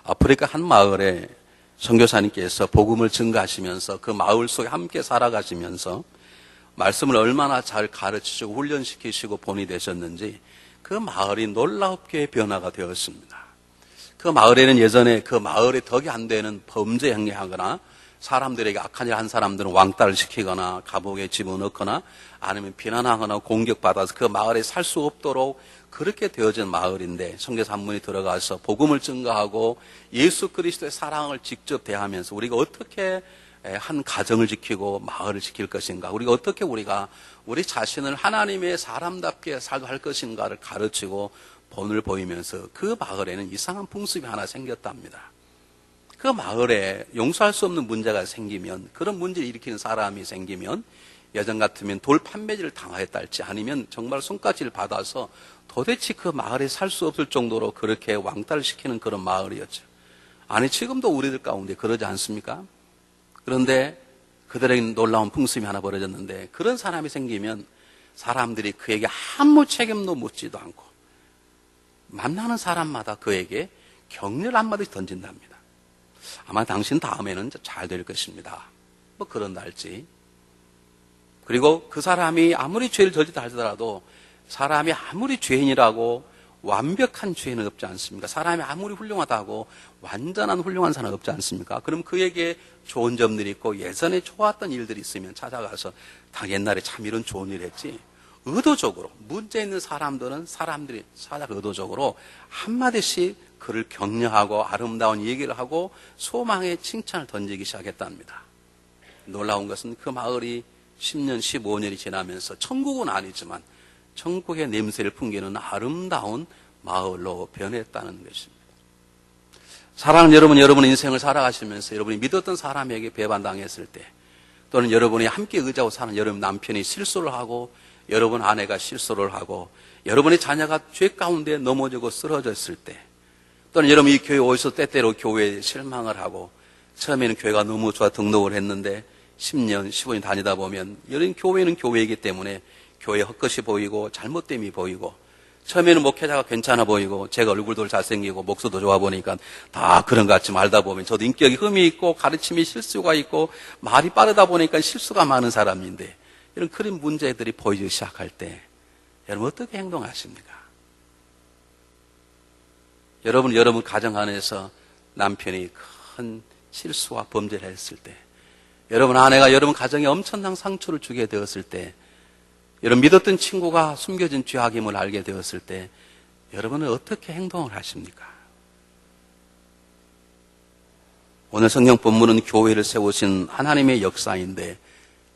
아프리카 한 마을에 선교사님께서 복음을 증거하시면서 그 마을 속에 함께 살아가시면서 말씀을 얼마나 잘 가르치시고 훈련시키시고 본이 되셨는지 그 마을이 놀랍게 변화가 되었습니다. 그 마을에는 예전에 그 마을에 덕이 안 되는 범죄 행위하거나 사람들에게 악한 일 한 사람들은 왕따를 시키거나 감옥에 집어넣거나 아니면 비난하거나 공격받아서 그 마을에 살 수 없도록 그렇게 되어진 마을인데 선교사 한 분이 들어가서 복음을 증거하고 예수 그리스도의 사랑을 직접 대하면서 우리가 어떻게 한 가정을 지키고 마을을 지킬 것인가, 우리가 어떻게 우리 자신을 하나님의 사람답게 살도 할 것인가를 가르치고 본을 보이면서 그 마을에는 이상한 풍습이 하나 생겼답니다. 그 마을에 용서할 수 없는 문제가 생기면, 그런 문제를 일으키는 사람이 생기면 예전 같으면 돌 판매질을 당하였다 할지 아니면 정말 손가락질을 받아서 도대체 그 마을에 살 수 없을 정도로 그렇게 왕따를 시키는 그런 마을이었죠. 아니 지금도 우리들 가운데 그러지 않습니까? 그런데 그들에게는 놀라운 풍습이 하나 벌어졌는데, 그런 사람이 생기면 사람들이 그에게 아무 책임도 묻지도 않고 만나는 사람마다 그에게 격려를 한마디씩 던진답니다. 아마 당신 다음에는 잘 될 것입니다. 뭐 그런달지. 그리고 그 사람이 아무리 죄를 저지르다 하더라도 사람이 아무리 죄인이라고 완벽한 죄인은 없지 않습니까? 사람이 아무리 훌륭하다고 완전한 훌륭한 사람은 없지 않습니까? 그럼 그에게 좋은 점들이 있고 예전에 좋았던 일들이 있으면 찾아가서 다 옛날에 참 이런 좋은 일 했지. 의도적으로 문제 있는 사람들이 찾아가 의도적으로 한마디씩 그를 격려하고 아름다운 얘기를 하고 소망의 칭찬을 던지기 시작했답니다. 놀라운 것은 그 마을이 10년, 15년이 지나면서 천국은 아니지만 천국의 냄새를 풍기는 아름다운 마을로 변했다는 것입니다. 사랑하는 여러분, 여러분의 인생을 살아가시면서 여러분이 믿었던 사람에게 배반당했을 때, 또는 여러분이 함께 의지하고 사는 여러분 남편이 실수를 하고 여러분 아내가 실수를 하고 여러분의 자녀가 죄 가운데 넘어지고 쓰러졌을 때, 또는 여러분 이 교회 오셔서 때때로 교회에 실망을 하고 처음에는 교회가 너무 좋아 등록을 했는데 10년, 15년 다니다 보면 여러분 교회는 교회이기 때문에 교회 헛것이 보이고 잘못됨이 보이고, 처음에는 목회자가 괜찮아 보이고 제가 얼굴도 잘생기고 목소리도 좋아 보니까 다 그런 것 같이 말다 보면 저도 인격이 흠이 있고 가르침이 실수가 있고 말이 빠르다 보니까 실수가 많은 사람인데, 이런 그런 문제들이 보이기 시작할 때 여러분 어떻게 행동하십니까? 여러분 가정 안에서 남편이 큰 실수와 범죄를 했을 때, 여러분 아내가 여러분 가정에 엄청난 상처를 주게 되었을 때, 여러분 믿었던 친구가 숨겨진 죄악임을 알게 되었을 때 여러분은 어떻게 행동을 하십니까? 오늘 성경 본문은 교회를 세우신 하나님의 역사인데,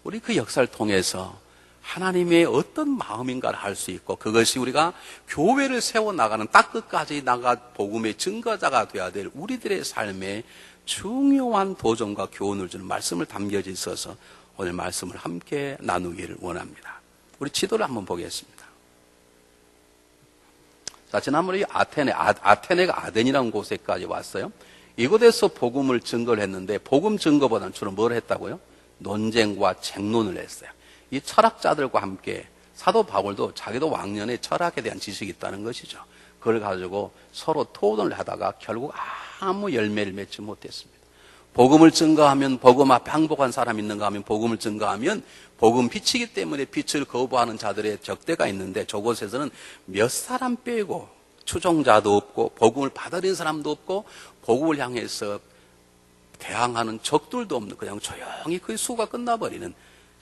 우리 그 역사를 통해서 하나님의 어떤 마음인가를 알 수 있고, 그것이 우리가 교회를 세워나가는 딱 끝까지 나가 복음의 증거자가 되어야 될 우리들의 삶의 중요한 도전과 교훈을 주는 말씀을 담겨져 있어서 오늘 말씀을 함께 나누기를 원합니다. 우리 지도를 한번 보겠습니다. 자, 지난번에 아테네가 아덴이라는 곳에까지 왔어요. 이곳에서 복음을 증거를 했는데, 복음 증거보다는 주로 뭘 했다고요? 논쟁과 쟁론을 했어요. 이 철학자들과 함께 사도 바울도 자기도 왕년에 철학에 대한 지식이 있다는 것이죠. 그걸 가지고 서로 토론을 하다가 결국 아무 열매를 맺지 못했습니다. 복음을 증거하면, 복음 앞에 항복한 사람 있는가 하면 복음을 증거하면 복음 빛이기 때문에 빛을 거부하는 자들의 적대가 있는데, 저곳에서는 몇 사람 빼고 추종자도 없고 복음을 받아들인 사람도 없고 복음을 향해서 대항하는 적들도 없는, 그냥 조용히 그 수가 끝나버리는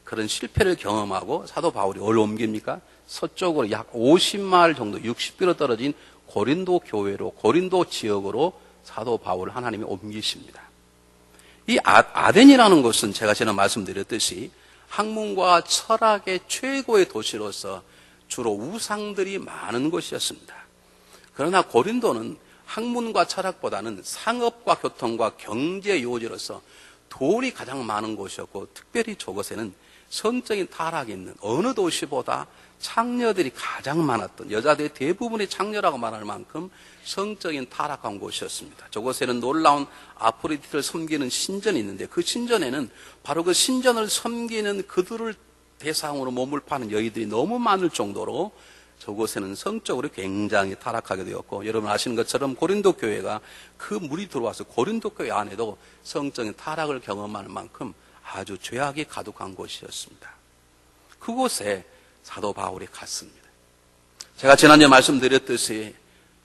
그런 실패를 경험하고 사도 바울이 어디로 옮깁니까? 서쪽으로 약 50마일 정도 60km 떨어진 고린도 교회로, 고린도 지역으로 사도 바울을 하나님이 옮기십니다. 이 아덴이라는 곳은 제가 전에 말씀드렸듯이 학문과 철학의 최고의 도시로서 주로 우상들이 많은 곳이었습니다. 그러나 고린도는 학문과 철학보다는 상업과 교통과 경제 요지로서 돈이 가장 많은 곳이었고, 특별히 저곳에는 성적인 타락이 있는, 어느 도시보다 창녀들이 가장 많았던, 여자들의 대부분의 창녀라고 말할 만큼 성적인 타락한 곳이었습니다. 저곳에는 놀라운 아프로디테를 섬기는 신전이 있는데, 그 신전에는 바로 그 신전을 섬기는 그들을 대상으로 몸을 파는 여인들이 너무 많을 정도로 저곳에는 성적으로 굉장히 타락하게 되었고, 여러분 아시는 것처럼 고린도 교회가 그 물이 들어와서 고린도 교회 안에도 성적인 타락을 경험하는 만큼 아주 죄악이 가득한 곳이었습니다. 그곳에 사도 바울이 갔습니다. 제가 지난주에 말씀드렸듯이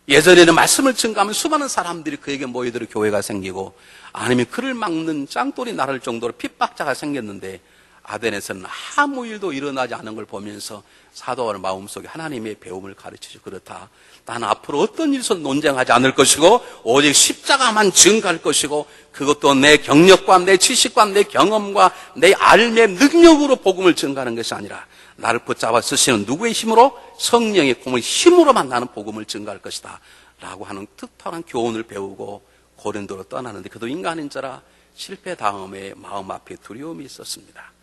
예전에는 말씀을 증거하면 수많은 사람들이 그에게 모이들어 교회가 생기고, 아니면 그를 막는 짱돌이 나를 정도로 핍박자가 생겼는데, 아덴에서는 아무 일도 일어나지 않은 걸 보면서 사도 바울의 마음속에 하나님의 배움을 가르치죠. 그렇다, 나는 앞으로 어떤 일에서 논쟁하지 않을 것이고 오직 십자가만 증거할 것이고, 그것도 내 경력과 내 지식과 내 경험과 내 알의 능력으로 복음을 증거하는 것이 아니라 나를 붙잡아 쓰시는 누구의 힘으로? 성령의 공의 힘으로만 나는 복음을 증거할 것이다 라고 하는 특별한 교훈을 배우고 고린도로 떠나는데, 그도 인간인자라 실패 다음에 마음 앞에 두려움이 있었습니다.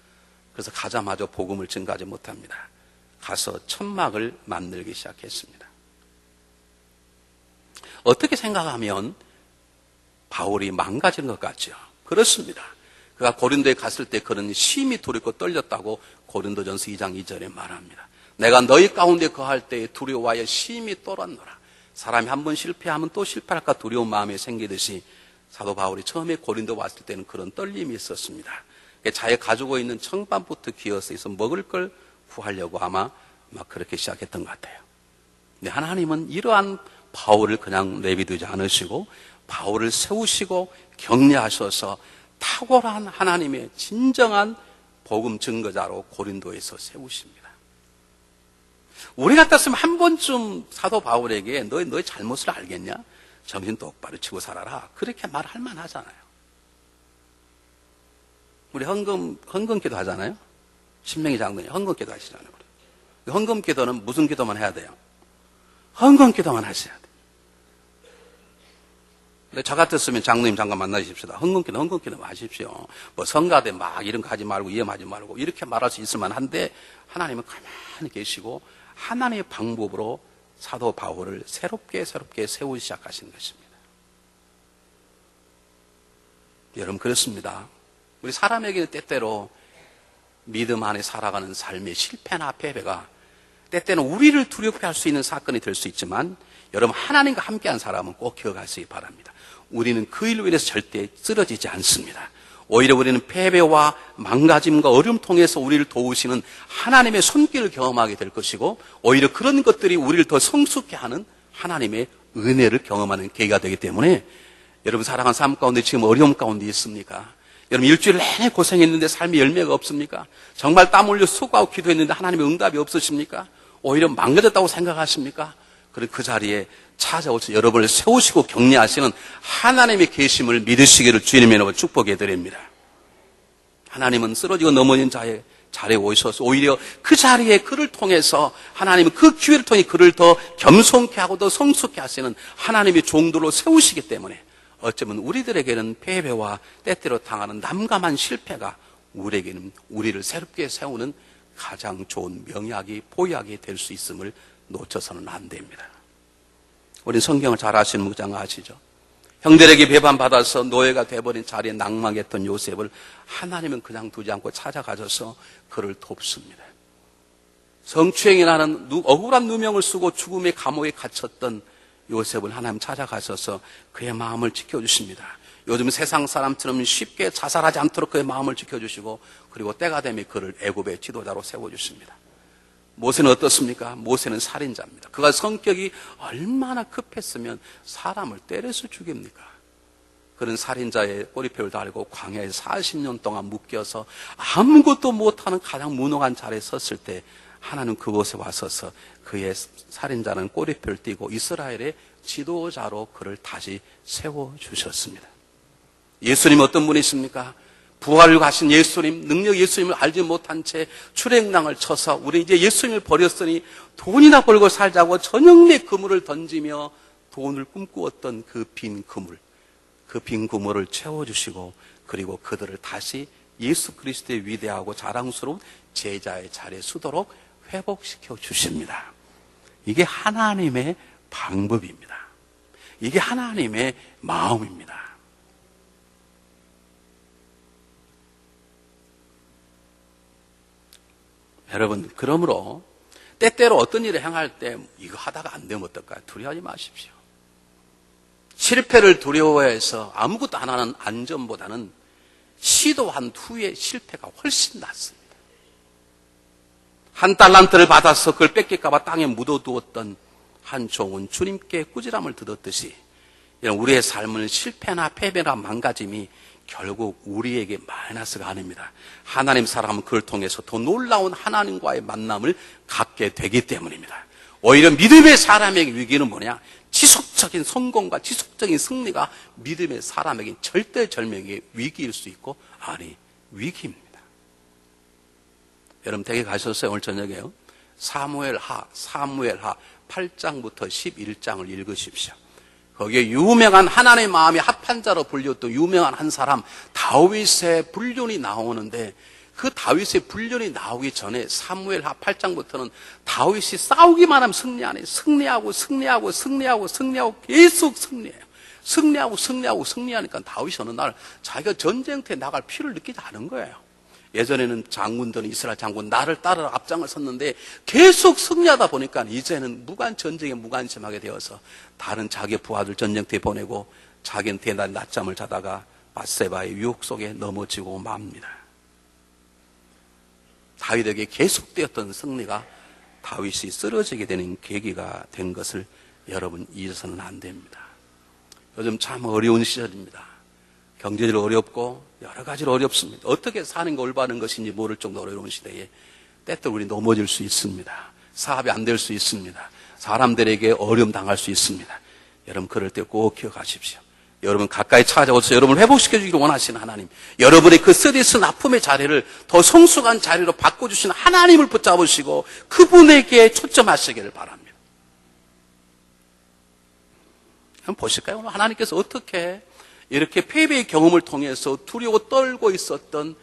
그래서 가자마자 복음을 증거하지 못합니다. 가서 천막을 만들기 시작했습니다. 어떻게 생각하면 바울이 망가진 것 같죠? 그렇습니다. 그가 고린도에 갔을 때 그는 심히 두렵고 떨렸다고 고린도전서 2장 2절에 말합니다. 내가 너희 가운데 거할 때에 두려워하여 심히 떨었노라. 사람이 한 번 실패하면 또 실패할까 두려운 마음이 생기듯이 사도 바울이 처음에 고린도 왔을 때는 그런 떨림이 있었습니다. 자기가 가지고 있는 청반부터 기어서 먹을 걸 구하려고 아마 그렇게 시작했던 것 같아요. 근데 하나님은 이러한 바울을 그냥 내비두지 않으시고 바울을 세우시고 격려하셔서 탁월한 하나님의 진정한 복음 증거자로 고린도에서 세우십니다. 우리 같았으면 한 번쯤 사도 바울에게 너의 잘못을 알겠냐? 정신 똑바로 치고 살아라. 그렇게 말할 만하잖아요. 우리 헌금 기도 하잖아요. 신명기 장로님 헌금 기도 하시잖아요. 헌금 기도는 무슨 기도만 해야 돼요? 헌금 기도만 하셔야 돼요. 근데 저 같았으면 장로님 잠깐 만나주십시다. 헌금 기도 하십시오. 성가대 이런 거 하지 말고 위험하지 말고 이렇게 말할 수 있을 만한데, 하나님은 가만히 계시고 하나님의 방법으로 사도 바울을 새롭게 세우기 시작하신 것입니다. 여러분 그렇습니다. 우리 사람에게는 때때로 믿음 안에 살아가는 삶의 실패나 패배가 때때는 우리를 두렵게 할 수 있는 사건이 될 수 있지만, 여러분 하나님과 함께한 사람은 꼭 기억하시기 바랍니다. 우리는 그 일로 인해서 절대 쓰러지지 않습니다. 오히려 우리는 패배와 망가짐과 어려움 통해서 우리를 도우시는 하나님의 손길을 경험하게 될 것이고, 오히려 그런 것들이 우리를 더 성숙케 하는 하나님의 은혜를 경험하는 계기가 되기 때문에, 여러분 사랑하는 삶 가운데 지금 어려움 가운데 있습니까? 여러분 일주일 내내 고생했는데 삶의 열매가 없습니까? 정말 땀 흘려 수고하고 기도했는데 하나님의 응답이 없으십니까? 오히려 망가졌다고 생각하십니까? 그럼 그 자리에 찾아오셔서 여러분을 세우시고 격려하시는 하나님의 계심을 믿으시기를 주님의 이름으로 축복해 드립니다. 하나님은 쓰러지고 넘어진 자의 자리에 오셔서 오히려 그 자리에 그를 통해서 하나님은 그 기회를 통해 그를 더 겸손케 하고 더 성숙케 하시는 하나님의 종들로 세우시기 때문에, 어쩌면 우리들에게는 패배와 때때로 당하는 난감한 실패가 우리에게는 우리를 새롭게 세우는 가장 좋은 명약이 보약이 될 수 있음을 놓쳐서는 안 됩니다. 우리 성경을 잘 아시는 목장 아시죠? 형들에게 배반받아서 노예가 돼버린 자리에 낙망했던 요셉을 하나님은 그냥 두지 않고 찾아가셔서 그를 돕습니다. 성추행이 나는 억울한 누명을 쓰고 죽음의 감옥에 갇혔던 요셉을 하나님 찾아가셔서 그의 마음을 지켜주십니다. 요즘 세상 사람처럼 쉽게 자살하지 않도록 그의 마음을 지켜주시고, 그리고 때가 되면 그를 애굽의 지도자로 세워주십니다. 모세는 어떻습니까? 모세는 살인자입니다. 그가 성격이 얼마나 급했으면 사람을 때려서 죽입니까? 그런 살인자의 꼬리표를 달고 광야에 40년 동안 묶여서 아무것도 못하는 가장 무능한 자리에 섰을 때, 하나님 그곳에 와서서 그의 살인자는 꼬리표를 띄고 이스라엘의 지도자로 그를 다시 세워주셨습니다. 예수님 어떤 분이십니까? 부활을 가신 예수님, 능력 예수님을 알지 못한 채 출행랑을 쳐서 우리 이제 예수님을 버렸으니 돈이나 벌고 살자고 저녁내 그물을 던지며 돈을 꿈꾸었던 그 빈 그물을 채워주시고, 그리고 그들을 다시 예수 그리스도의 위대하고 자랑스러운 제자의 자리에 서도록 회복시켜 주십니다. 이게 하나님의 방법입니다. 이게 하나님의 마음입니다. 여러분, 그러므로 때때로 어떤 일을 행할 때 이거 하다가 안 되면 어떨까요? 두려워하지 마십시오. 실패를 두려워해서 아무것도 안 하는 안전보다는 시도한 후에 실패가 훨씬 낫습니다. 한 달란트를 받아서 그걸 뺏길까 봐 땅에 묻어두었던 한 종은 주님께 꾸지람을 들었듯이 이런 우리의 삶은 실패나 패배나 망가짐이 결국 우리에게 마이너스가 아닙니다. 하나님 사랑하면 그걸 통해서 더 놀라운 하나님과의 만남을 갖게 되기 때문입니다. 오히려 믿음의 사람에게 위기는 뭐냐? 지속적인 성공과 지속적인 승리가 믿음의 사람에게 절대절명의 위기일 수 있고, 아니, 위기입니다. 여러분 댁에 가셨어요? 오늘 저녁에요. 사무엘하 8장부터 11장을 읽으십시오. 거기에 유명한 하나님의 마음이 합한 자로 불렸던 유명한 한 사람 다윗의 불륜이 나오는데, 그 다윗의 불륜이 나오기 전에 사무엘하 8장부터는 다윗이 싸우기만 하면 승리하고 계속 승리하니까 다윗이 어느 날 자기가 전쟁터에 나갈 필요를 느끼지 않은 거예요. 예전에는 장군들은 이스라엘 장군 나를 따라 앞장을 섰는데 계속 승리하다 보니까 이제는 전쟁에 무관심하게 되어서 다른 자기 부하들 전쟁터에 보내고 자기는 대낮 낮잠을 자다가 밧세바의 유혹 속에 넘어지고 맙니다. 다윗에게 계속되었던 승리가 다윗이 쓰러지게 되는 계기가 된 것을 여러분 잊어서는 안 됩니다. 요즘 참 어려운 시절입니다. 경제적으로 어렵고 여러 가지로 어렵습니다. 어떻게 사는 게 올바른 것인지 모를 정도로 어려운 시대에 때때로 우리 넘어질 수 있습니다. 사업이 안 될 수 있습니다. 사람들에게 어려움 당할 수 있습니다. 여러분 그럴 때 꼭 기억하십시오. 여러분 가까이 찾아오셔서 여러분을 회복시켜 주기를 원하시는 하나님, 여러분의 그 쓰디쓴 아픔의 자리를 더 성숙한 자리로 바꿔주시는 하나님을 붙잡으시고 그분에게 초점하시기를 바랍니다. 한번 보실까요? 오늘 하나님께서 어떻게 이렇게 패배의 경험을 통해서 두려워 떨고 있었던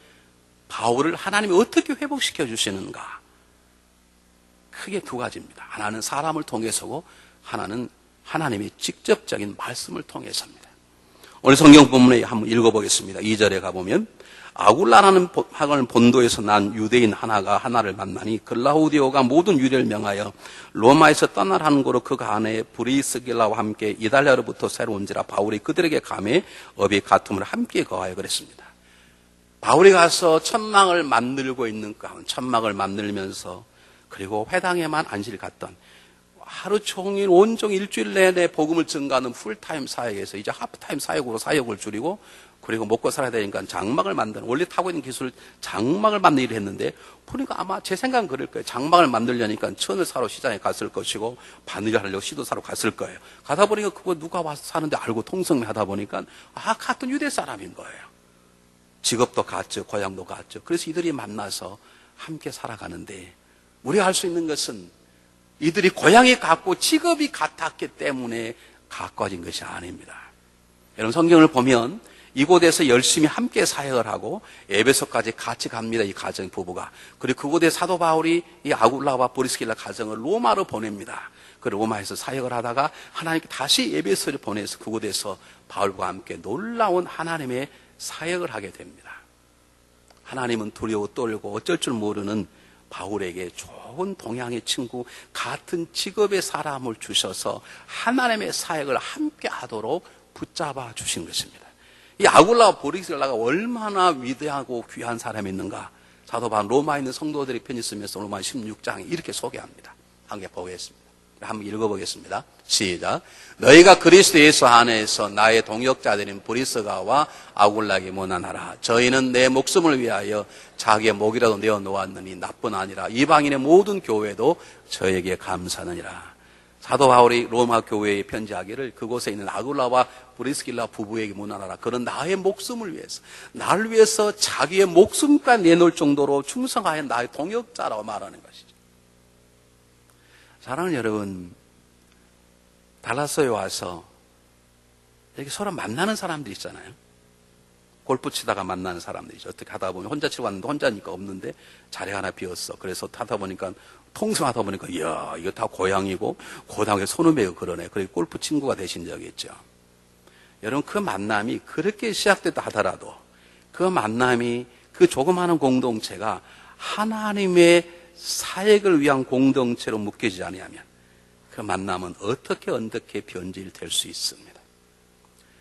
바울을 하나님이 어떻게 회복시켜 주시는가? 크게 두 가지입니다. 하나는 사람을 통해서고 하나는 하나님의 직접적인 말씀을 통해서입니다. 오늘 성경 본문에 한번 읽어보겠습니다. 2절에 가보면 아굴라라는 본도에서 난 유대인 하나를 만나니 글라우디오가 모든 유대를 명하여 로마에서 떠나라는 거로 그가 아내 브리스길라와 함께 이달리아로부터 새로 온지라 바울이 그들에게 감해 업이 같음을 함께 거하여 그랬습니다. 바울이 가서 천막을 만들고 있는 가운데 천막을 만들면서 그리고 회당에만 안식일 갔던 하루 종일 온종일 일주일 내내 복음을 증가하는 풀타임 사역에서 이제 하프타임 사역으로 사역을 줄이고 그리고 먹고 살아야 되니까 장막을 만드는, 원래 타고 있는 기술 장막을 만드는 일을 했는데 보니까 아마 제 생각은 그럴 거예요. 장막을 만들려니까 천을 사러 시장에 갔을 것이고 바늘을 하려고 시도 사러 갔을 거예요. 가다 보니까 그거 누가 와서 사는데 알고 통성매 하다 보니까 같은 유대 사람인 거예요. 직업도 같죠. 고향도 같죠. 그래서 이들이 만나서 함께 살아가는데 우리가 할 수 있는 것은 이들이 고향이 같고 직업이 같았기 때문에 가까워진 것이 아닙니다. 여러분 성경을 보면 이곳에서 열심히 함께 사역을 하고 에베소까지 같이 갑니다. 이 가정 부부가. 그리고 그곳에 사도 바울이 이 아굴라와 브리스길라 가정을 로마로 보냅니다. 그 로마에서 사역을 하다가 하나님께 다시 에베소를 보내서 그곳에서 바울과 함께 놀라운 하나님의 사역을 하게 됩니다. 하나님은 두려워 떨고 어쩔 줄 모르는 바울에게 좋은 동양의 친구, 같은 직업의 사람을 주셔서 하나님의 사역을 함께 하도록 붙잡아 주신 것입니다. 이 아굴라와 브리스길라가 얼마나 위대하고 귀한 사람이었는가? 사도 바울 로마에 있는 성도들이 편지 쓰면서 로마 16장에 이렇게 소개합니다. 함께 보겠습니다. 한번 읽어보겠습니다. 시작. 너희가 그리스도 예수 안에서 나의 동역자들인 브리스가와 아굴라에게 문안하라. 저희는 내 목숨을 위하여 자기의 목이라도 내어 놓았느니 나뿐 아니라 이방인의 모든 교회도 저에게 감사하느니라. 사도 바울이 로마 교회에 편지하기를 그곳에 있는 아굴라와 브리스길라 부부에게 문안하라. 그는 나의 목숨을 위해서, 나를 위해서 자기의 목숨까지 내놓을 정도로 충성하여 나의 동역자라고 말하는 것이죠. 사랑하는 여러분, 달라스에 와서 이렇게 서로 만나는 사람들이 있잖아요. 골프 치다가 만나는 사람들이죠. 어떻게 하다 보면 혼자 치러 왔는데 혼자니까 없는데 자리가 하나 비었어. 그래서 타다 보니까 통성하다 보니까 이야 이거 다 고향이고 고향에 손으매고 그러네. 그리고 골프 친구가 되신 적이 있죠. 여러분 그 만남이 그렇게 시작됐다 하더라도 그 만남이 그 조그마한 공동체가 하나님의 사역을 위한 공동체로 묶이지 아니하면 그 만남은 어떻게 변질될 수 있습니까?